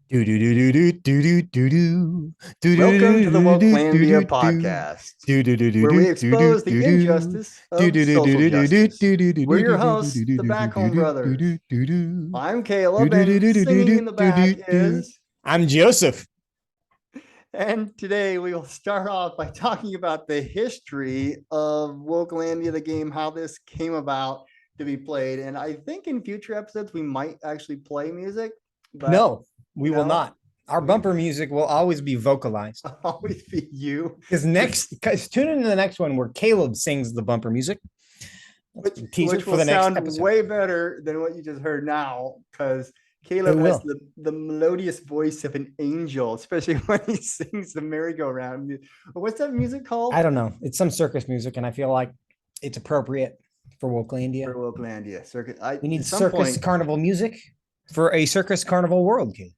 Do do do do do do do do do Welcome to the do do Wokelandia do do podcast, do do do where we do do do expose the do injustice do of do do social do do justice. do We're your do hosts, the Back Home Brothers. I'm Caleb, and singing in the back do. is. I'm Joseph. And today we will start off by talking about the history of Wokelandia, the game, how this came about to be played. And I think in future episodes we might actually play music, but No, we will no, not. Our we bumper music will always be vocalized. always be you. Because tune into the next one where Caleb sings the bumper music. Teaser Which for will the next sound episode. way better than what you just heard now, because It Caleb has will. the melodious voice of an angel, especially when he sings the merry-go-round. What's that music I called? don't know. It's some circus music, and I feel like it's appropriate for For Wokelandia. Wokelandia Circuit. We need At some circus point, carnival music for a circus carnival world, Caleb.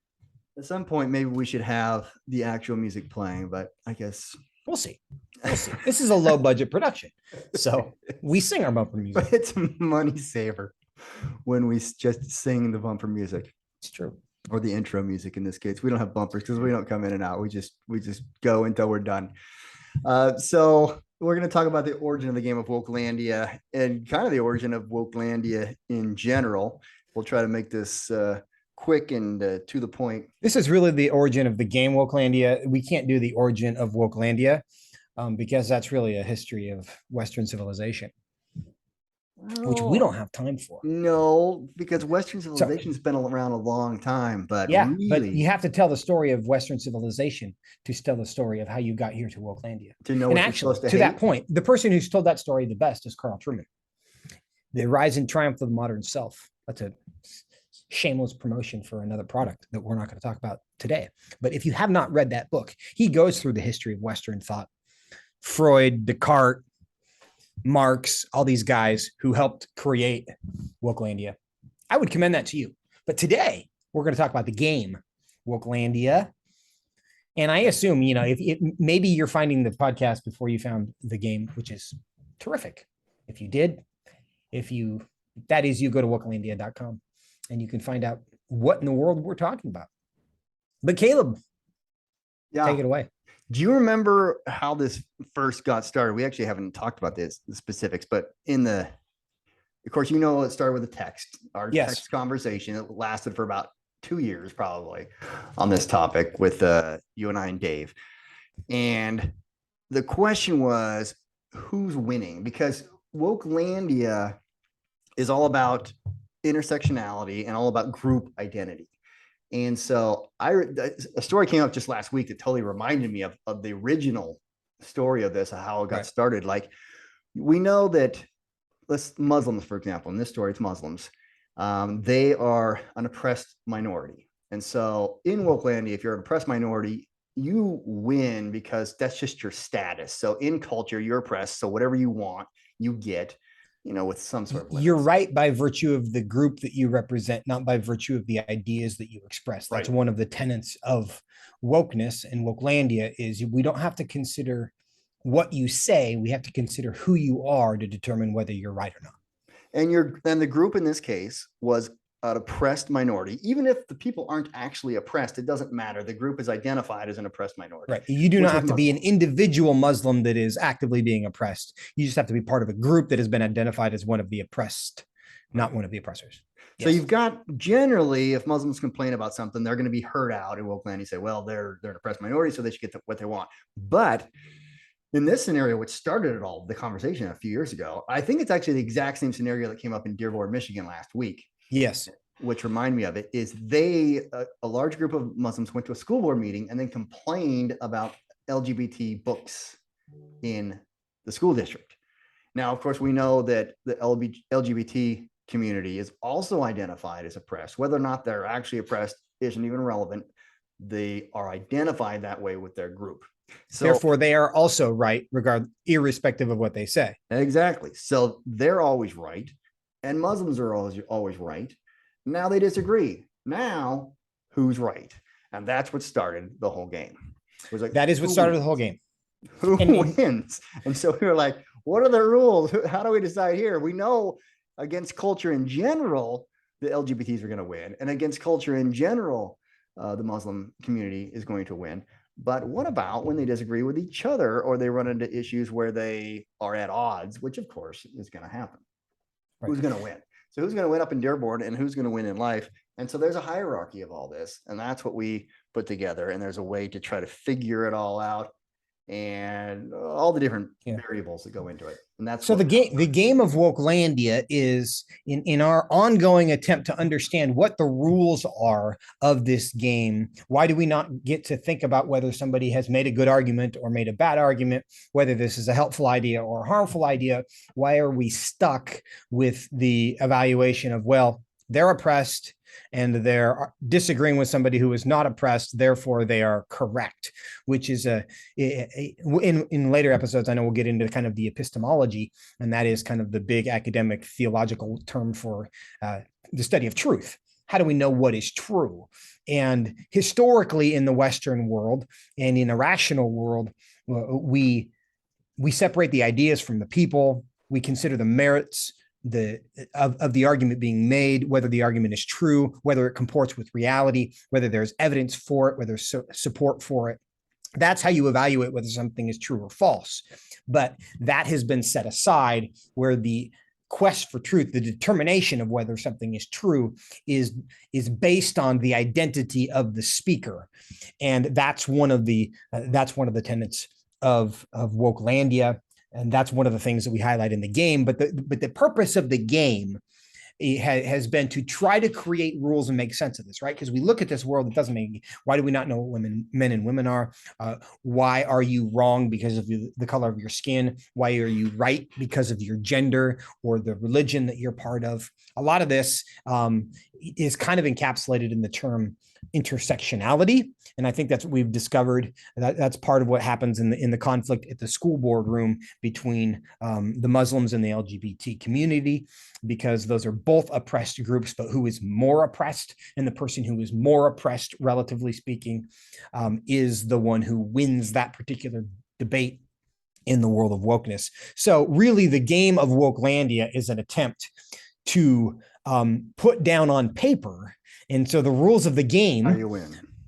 maybe we should have the actual music playing, but I guess We'll see. We'll see. This is a low budget production. So we sing our bumper music. but it's a money saver when we just sing the bumper music. It's true. Or the intro music in this case. We don't have bumpers because we don't come in and out. We just go until we're done. So we're going to talk about the origin of the game of Wokelandia and kind of the origin of Wokelandia in general. We'll try to make this quick and to the point. This is really the origin of the game Wokelandia. We can't do the origin of Wokelandia because that's really a history of Western civilization, which we don't have time for. No, because Western So, civilization's been around a long time, but yeah, but you really have to tell the story of Western civilization to tell the story of how you got here to Wokelandia. to know And what you're actually, supposed to to hate. that point, the person who's told that story the best is Carl Truman. The Rise and Triumph of the Modern Self. That's a shameless promotion for another product that we're not going to talk about today. But if you have not read that book, he goes through the history of Western thought. Freud, Descartes, Marx, all these guys who helped create Wokelandia. I would commend that to you. But today, we're going to talk about the game, Wokelandia. And I assume, if maybe you're finding the podcast before you found the game, which is terrific. If you did, that is, you go to wokelandia.com and you can find out what in the world we're talking about. But Caleb, Yeah. take it away. Do you remember how this first got started? We actually haven't talked about the specifics, but of course, it started with a text, our Yes. text conversation. It lasted for about 2 years, probably, on this topic with you and I and Dave. And the question was, who's winning? Because Wokelandia is all about intersectionality and all about group identity. And so a story came up just last week that totally reminded me of the original story of this, of how it got started. Like, we know that, Muslims, for example, in this story, it's Muslims. They are an oppressed minority. And so in Wokelandia, if you're an oppressed minority, you win because that's just your status. So in culture, you're oppressed. So whatever you want, you get, with some sort of limits. You're right by virtue of the group that you represent, not by virtue of the ideas that you express. That's Right. one of the tenets of wokeness and Wokelandia is we don't have to consider what you say. We have to consider who you are to determine whether you're right or not. And the group in this case was an oppressed minority. Even if the people aren't actually oppressed, it doesn't matter. The group is identified as an oppressed minority. Right. You do not have to be an individual Muslim that is actively being oppressed. You just have to be part of a group that has been identified as one of the oppressed, not one of the oppressors. So you've got, generally, if Muslims complain about something, they're going to be heard out in Wokeland. You say, well, they're an oppressed minority, so they should get what they want. But in this scenario, which started it all, the conversation a few years ago, I think it's actually the exact same scenario that came up in Dearborn, Michigan last week. Yes. Which reminded me of it, is a large group of Muslims went to a school board meeting and then complained about LGBT books in the school district. Now, of course, we know that the LGBT community is also identified as oppressed. Whether or not they're actually oppressed isn't even relevant. They are identified that way with their group. So, therefore, they are also right, irrespective of what they say. Exactly. So they're always right, and Muslims are always right. Now they disagree. Now, who's right? And that's what started the whole game. It was like, that is what started the whole game. Who wins? And so we were like, what are the rules? How do we decide here? We know against culture in general, the LGBTs are going to win. And against culture in general, the Muslim community is going to win. But what about when they disagree with each other or they run into issues where they are at odds, which of course is going to happen? Right. Who's going to win? So who's going to win up in Dearborn and who's going to win in life? And so there's a hierarchy of all this. And that's what we put together. And there's a way to try to figure it all out and all the different variables that go into it. And that's so the game of Wokelandia is in our ongoing attempt to understand what the rules are of this game. Why do we not get to think about whether somebody has made a good argument or made a bad argument, whether this is a helpful idea or a harmful idea? Why are we stuck with the evaluation of, well, they're oppressed and they're disagreeing with somebody who is not oppressed, therefore they are correct, which is in later episodes, I know we'll get into kind of the epistemology, and that is kind of the big academic theological term for the study of truth. How do we know what is true? And historically in the Western world and in a rational world, we separate the ideas from the people. We consider the merits of the argument being made, whether the argument is true, whether it comports with reality, whether there's evidence for it, whether there's support for it. That's how you evaluate whether something is true or false. But that has been set aside, where the quest for truth, the determination of whether something is true, is based on the identity of the speaker. And that's one of the tenets of Wokelandia. And that's one of the things that we highlight in the game. But the purpose of the game has been to try to create rules and make sense of this, right? Because we look at this world, it doesn't make, why do we not know what men and women are? Why are you wrong because of the color of your skin? Why are you right because of your gender or the religion that you're part of? A lot of this is kind of encapsulated in the term intersectionality. And I think that's what we've discovered. That's part of what happens in the conflict at the school board room between the Muslims and the LGBT community, because those are both oppressed groups, but who is more oppressed? And the person who is more oppressed, relatively speaking, is the one who wins that particular debate in the world of wokeness. So really the game of Wokelandia is an attempt to put down on paper. And so the rules of the game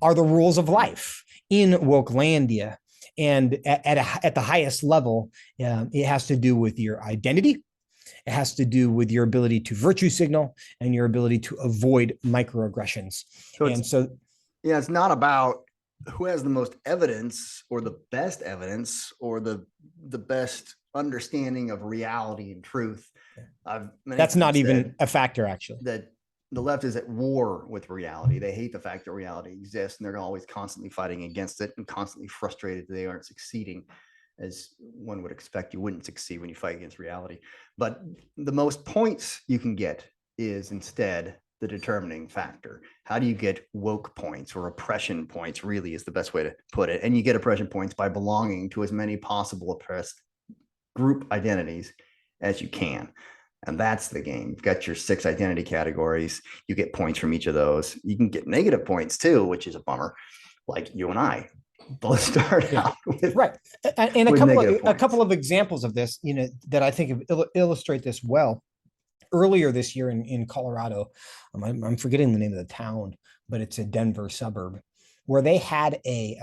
are the rules of life in Wokelandia. And at the highest level, it has to do with your identity. It has to do with your ability to virtue signal and your ability to avoid microaggressions. It's not about who has the most evidence or the best evidence or the best understanding of reality and truth. That's not even a factor, actually. That the left is at war with reality. They hate the fact that reality exists, and they're always constantly fighting against it and constantly frustrated that they aren't succeeding, as one would expect. You wouldn't succeed when you fight against reality. But the most points you can get is instead the determining factor. How do you get woke points or oppression points, really is the best way to put it. And you get oppression points by belonging to as many possible oppressed group identities as you can. And that's the game. You've got your 6 identity categories. You get points from each of those. You can get negative points too, which is a bummer. Like you and I both start out with, right. And a couple of examples of this, that I think illustrate this well. Earlier this year in Colorado, I'm forgetting the name of the town, but it's a Denver suburb, where they had a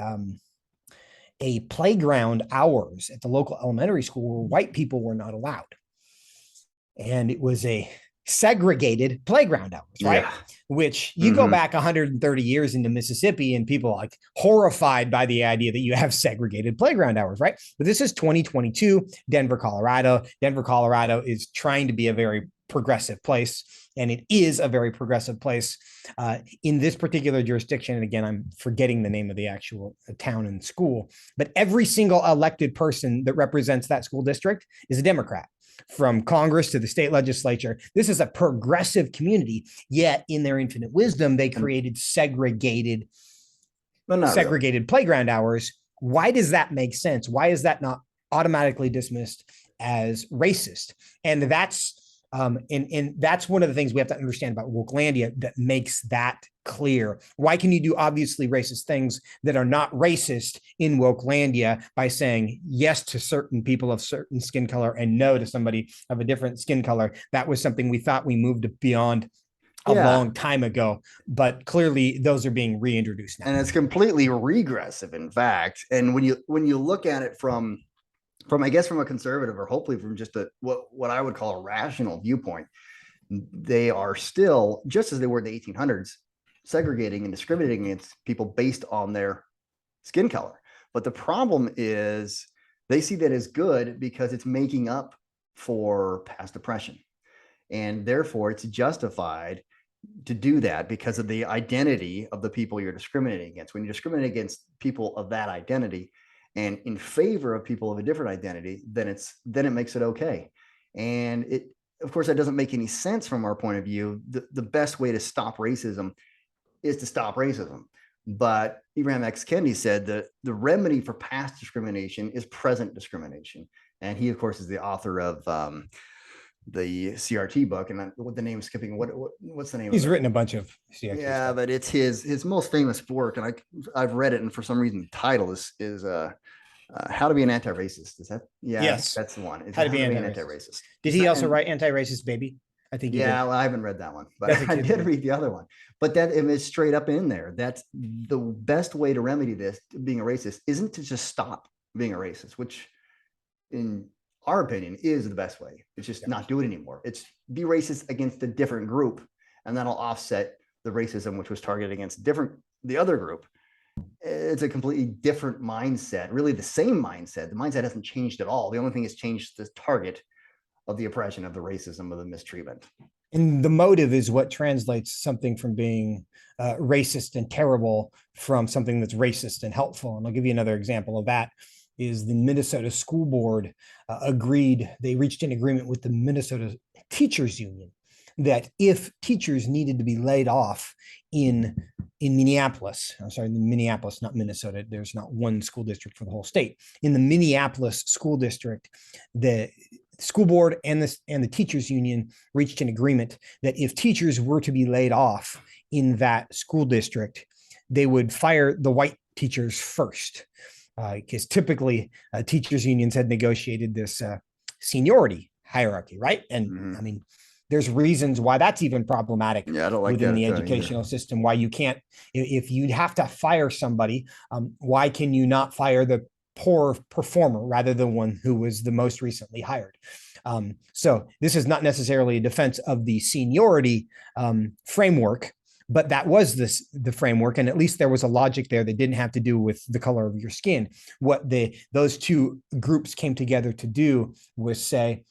playground hours at the local elementary school where white people were not allowed. And it was a segregated playground hours, right? Yeah. Which you go back 130 years into Mississippi and people are like horrified by the idea that you have segregated playground hours, right? But this is 2022, Denver, Colorado. Denver, Colorado is trying to be a very progressive place, and it is a very progressive place in this particular jurisdiction. And again, I'm forgetting the name of the actual town and school, but every single elected person that represents that school district is a Democrat. From Congress to the state legislature. This is a progressive community, yet in their infinite wisdom, they created segregated playground hours. Why does that make sense? Why is that not automatically dismissed as racist? And that's that's one of the things we have to understand about Wokelandia that makes that clear. Why can you do obviously racist things that are not racist in Wokelandia by saying yes to certain people of certain skin color and no to somebody of a different skin color? That was something we thought we moved beyond a Yeah. long time ago, but clearly those are being reintroduced now. And it's completely regressive, in fact. And when you look at it from I guess from a conservative, or hopefully from just a what I would call a rational viewpoint, they are still, just as they were in the 1800s, segregating and discriminating against people based on their skin color. But the problem is they see that as good because it's making up for past oppression. And therefore, it's justified to do that because of the identity of the people you're discriminating against. When you discriminate against people of that identity and in favor of people of a different identity, then it makes it okay. And it, of course, that doesn't make any sense from our point of view. The best way to stop racism is to stop racism. But Ibram X. Kendi said that the remedy for past discrimination is present discrimination. And he, of course, is the author of the CRT book. And what the name is skipping, what's the name? He's written a bunch of CRT stuff. But it's his most famous work. And I've read it. And for some reason, the title is How to Be an Anti-Racist. Is that? Yeah, yes, that's the one. It's How to Be an Anti-Racist. Did he also write Anti-Racist Baby? I think he did. Well, I haven't read that one, but I did read the other one. But that is straight up in there. That's the best way to remedy this, being a racist, isn't to just stop being a racist, which in our opinion is the best way. It's just not do it anymore. It's be racist against a different group, and that'll offset the racism which was targeted against the other group. It's a completely different mindset, really the same mindset. The mindset hasn't changed at all. The only thing that's changed is the target of the oppression, of the racism, of the mistreatment. And the motive is what translates something from being racist and terrible from something that's racist and helpful. And I'll give you another example of that. Is the Minnesota School Board they reached an agreement with the Minnesota Teachers Union that if teachers needed to be laid off in Minneapolis, I'm sorry, Minneapolis, not Minnesota, there's not one school district for the whole state. In the Minneapolis school district, the school board and the teachers union reached an agreement that if teachers were to be laid off in that school district, they would fire the white teachers first. Because typically teachers unions had negotiated this seniority hierarchy, right? And I mean, there's reasons why that's even problematic within the educational system, why you can't, if you have to fire somebody, why can you not fire the poor performer rather than one who was the most recently hired? So this is not necessarily a defense of the seniority framework, but that was the framework, and at least there was a logic there that didn't have to do with the color of your skin. What those two groups came together to do was say,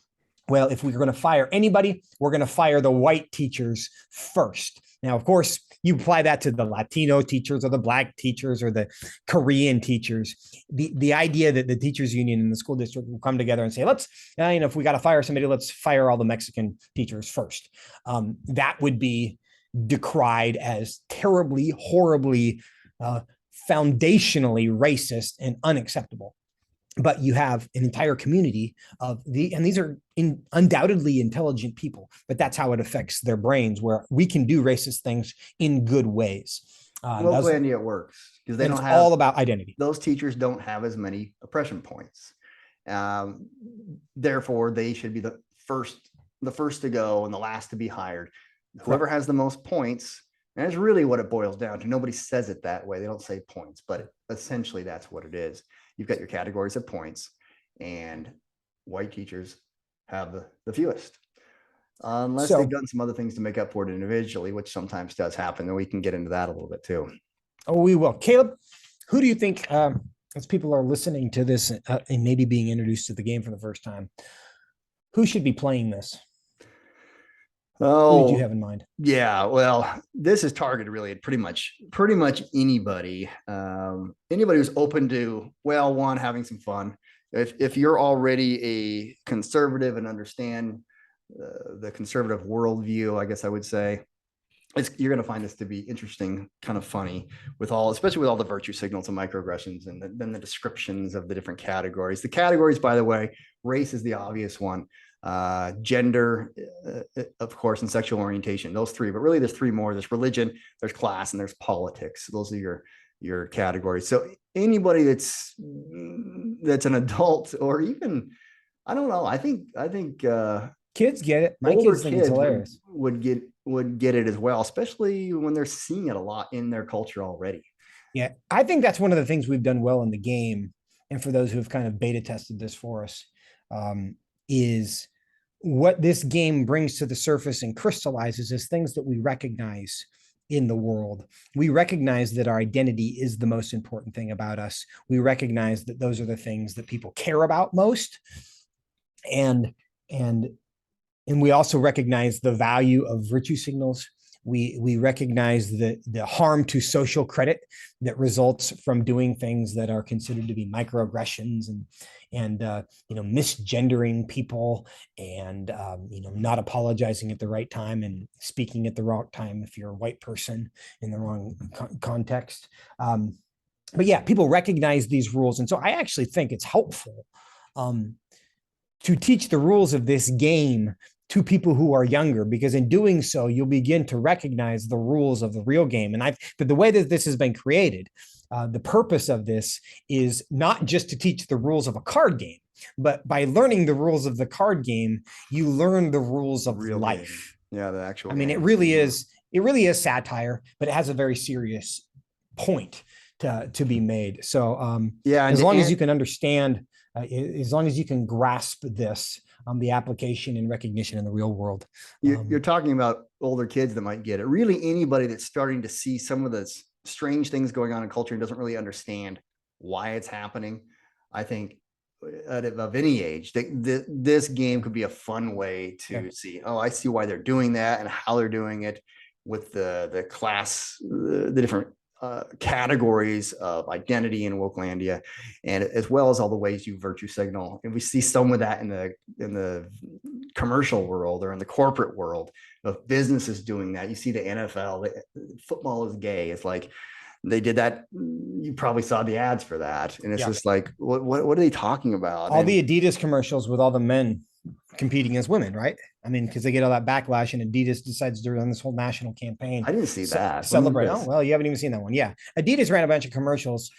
well, if we're going to fire anybody, we're going to fire the white teachers first. Now, of course, you apply that to the Latino teachers or the Black teachers or the Korean teachers. The idea that the teachers union and the school district will come together and say, let's, if we got to fire somebody, let's fire all the Mexican teachers first. That would be decried as terribly, horribly, foundationally racist and unacceptable. But you have an entire community and these are undoubtedly intelligent people, but that's how it affects their brains, where we can do racist things in good ways. Wokelandia, it works because they don't have, all about identity. Those teachers don't have as many oppression points. Therefore, they should be the first to go and the last to be hired. Whoever has the most points, and that's really what it boils down to. Nobody says it that way. They don't say points, but essentially that's what it is. You've got your categories of points, and white teachers have the fewest. Unless they've done some other things to make up for it individually, which sometimes does happen. And we can get into that a little bit too. Oh, we will. Caleb, who do you think, as people are listening to this and maybe being introduced to the game for the first time, who should be playing this? Who did you have in mind? Yeah, well, this is targeted really at pretty much anybody. Anybody who's open to, having some fun. If you're already a conservative and understand the conservative worldview, I guess I would say, you're going to find this to be interesting, kind of funny, especially with all the virtue signals and microaggressions, and then the descriptions of the different categories. The categories, by the way, race is the obvious one. Gender, of course, and sexual orientation, those three, but really there's three more. There's religion, there's class, and there's politics. Those are your categories. So anybody that's an adult, or even, I don't know, I think kids get it. My kids think it's hilarious. would would get it as well, especially when they're seeing it a lot in their culture already. Yeah, I think that's one of the things we've done well in the game. And for those who have kind of beta tested this for us, is what this game brings to the surface and crystallizes is things that we recognize in the world. We recognize that our identity is the most important thing about us. We recognize that those are the things that people care about most. And and and we also recognize the value of virtue signals. We recognize the harm to social credit that results from doing things that are considered to be microaggressions and misgendering people and not apologizing at the right time and speaking at the wrong time if you're a white person in the wrong context. But yeah, people recognize these rules, and so I actually think it's helpful to teach the rules of this game to people who are younger, because in doing so, you'll begin to recognize the rules of the real game. And the way that this has been created, the purpose of this is not just to teach the rules of a card game, but by learning the rules of the card game, you learn the rules of real life. Game. Yeah, the actual. I mean, it really is satire, but it has a very serious point to be made. So as long as you can understand, as long as you can grasp this, the application and recognition in the real world. You're talking about older kids that might get it. Really, anybody that's starting to see some of the strange things going on in culture and doesn't really understand why it's happening, I think of any age, this game could be a fun way to see, oh, I see why they're doing that and how they're doing it with the class, the different categories of identity in Wokelandia, and as well as all the ways you virtue signal. And we see some of that in the commercial world or in the corporate world of businesses doing that. You see the NFL, football is gay. It's like they did that. You probably saw the ads for that, and it's just like, what are they talking about? All the Adidas commercials with all the men competing as women, right? I mean, because they get all that backlash, and Adidas decides to run this whole national campaign. I didn't see that. Celebrate. Oh, well, you haven't even seen that one. Yeah. Adidas ran a bunch of commercials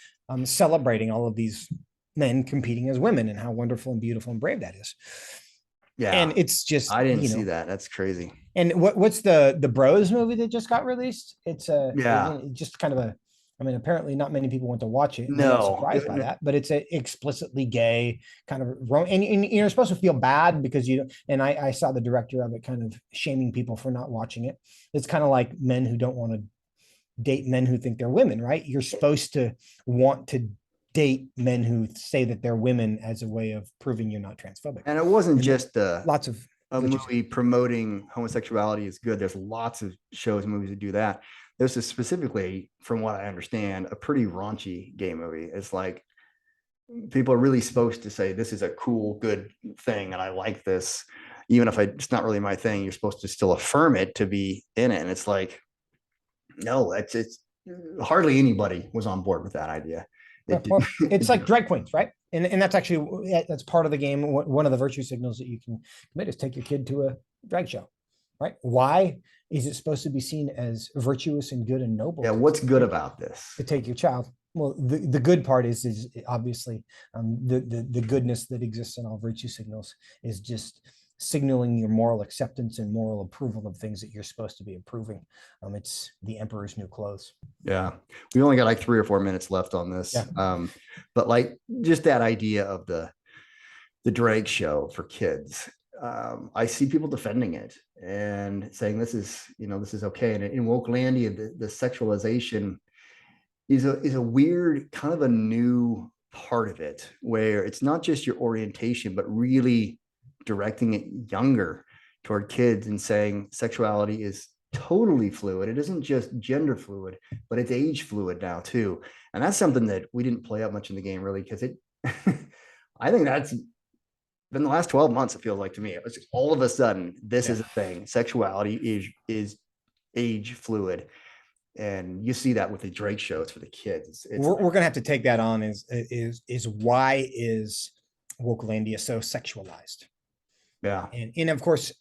celebrating all of these men competing as women and how wonderful and beautiful and brave that is. Yeah. And it's just, I didn't see that. That's crazy. And what's the Bros movie that just got released? It's just kind of apparently not many people want to watch it. No, I'm not surprised by that, but it's explicitly gay kind of and you're supposed to feel bad because I saw the director of it kind of shaming people for not watching it. It's kind of like men who don't want to date men who think they're women, right? You're supposed to want to date men who say that they're women as a way of proving you're not transphobic. And it wasn't just lots of a movie promoting homosexuality is good. There's lots of shows, movies that do that. This is specifically, from what I understand, a pretty raunchy gay movie. It's like people are really supposed to say, this is a cool, good thing, and I like this. Even if it's not really my thing, you're supposed to still affirm it to be in it. And it's like, no, it's hardly anybody was on board with that idea. It's like drag queens, right? And that's part of the game. One of the virtue signals that you can commit is take your kid to a drag show, right? Why is it supposed to be seen as virtuous and good and noble? Yeah, what's good about this? To take your child. Well, the good part is obviously the goodness that exists in all virtue signals is just signaling your moral acceptance and moral approval of things that you're supposed to be approving. It's the emperor's new clothes. Yeah, we only got like 3 or 4 minutes left on this. Yeah. But like just that idea of the drag show for kids. I see people defending it and saying this is okay. And in Wokelandia, the sexualization is a weird kind of a new part of it, where it's not just your orientation, but really directing it younger toward kids and saying sexuality is totally fluid. It isn't just gender fluid, but it's age fluid now too. And that's something that we didn't play out much in the game, really, because I think that's been the last 12 months, it feels like to me. It was just all of a sudden, this is a thing. Sexuality is age fluid. And you see that with the Drake shows for the kids. We're going to have to take that on is why is Wokelandia so sexualized? Yeah. And of course,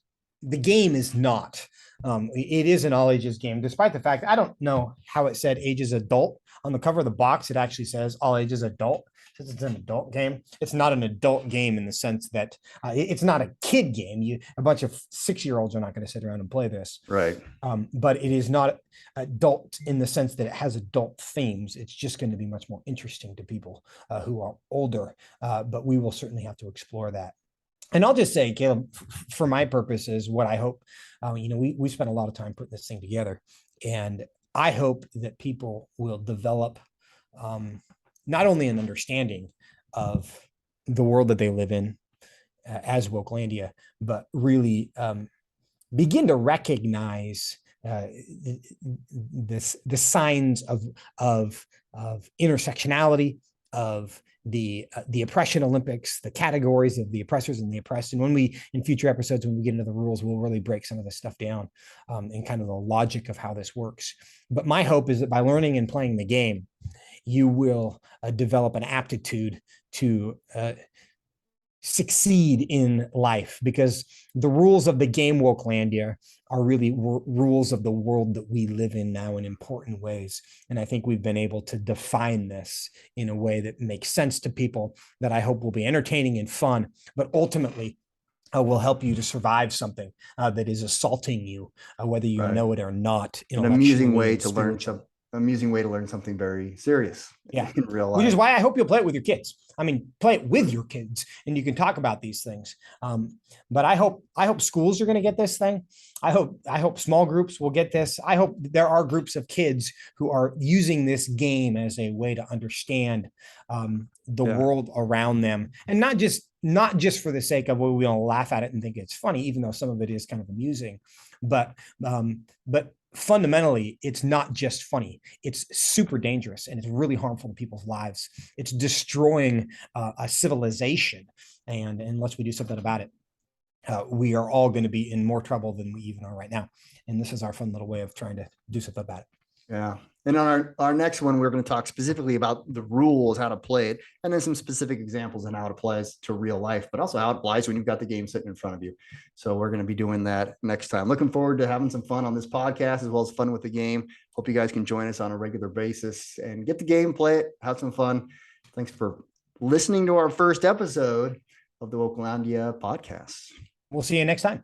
the game is not. It is an all ages game, despite the fact I don't know how it said ages adult. On the cover of the box, it actually says all ages adult. it's an adult game. It's not an adult game in the sense that it's not a kid game. A bunch of 6-year-olds are not going to sit around and play this. Right. But it is not adult in the sense that it has adult themes. It's just going to be much more interesting to people who are older. But we will certainly have to explore that. And I'll just say, Caleb, for my purposes, what I hope, we spent a lot of time putting this thing together, and I hope that people will develop not only an understanding of the world that they live in as Wokelandia, but really begin to recognize the signs of intersectionality, of the oppression Olympics, the categories of the oppressors and the oppressed. And when we, in future episodes, when we get into the rules, we'll really break some of this stuff down and kind of the logic of how this works. But my hope is that by learning and playing the game, you will develop an aptitude to succeed in life, because the rules of the game Wokelandia are really rules of the world that we live in now in important ways. And I think we've been able to define this in a way that makes sense to people, that I hope will be entertaining and fun, but ultimately will help you to survive something that is assaulting you, whether you know it or not. An amusing way to learn something very serious in real life. Which is why I hope you'll play it with your kids. I mean, play it with your kids and you can talk about these things. But I hope schools are going to get this thing. I hope small groups will get this. I hope there are groups of kids who are using this game as a way to understand the world around them, and not just for the sake of, well, we don't laugh at it and think it's funny, even though some of it is kind of amusing, but fundamentally, it's not just funny. It's super dangerous and it's really harmful to people's lives. It's destroying a civilization. And unless we do something about it, we are all going to be in more trouble than we even are right now. And this is our fun little way of trying to do something about it. Yeah. And on our next one, we're going to talk specifically about the rules, how to play it, and then some specific examples on how it applies to real life, but also how it applies when you've got the game sitting in front of you. So we're going to be doing that next time. Looking forward to having some fun on this podcast, as well as fun with the game. Hope you guys can join us on a regular basis and get the game, play it, have some fun. Thanks for listening to our first episode of the Wokelandia podcast. We'll see you next time.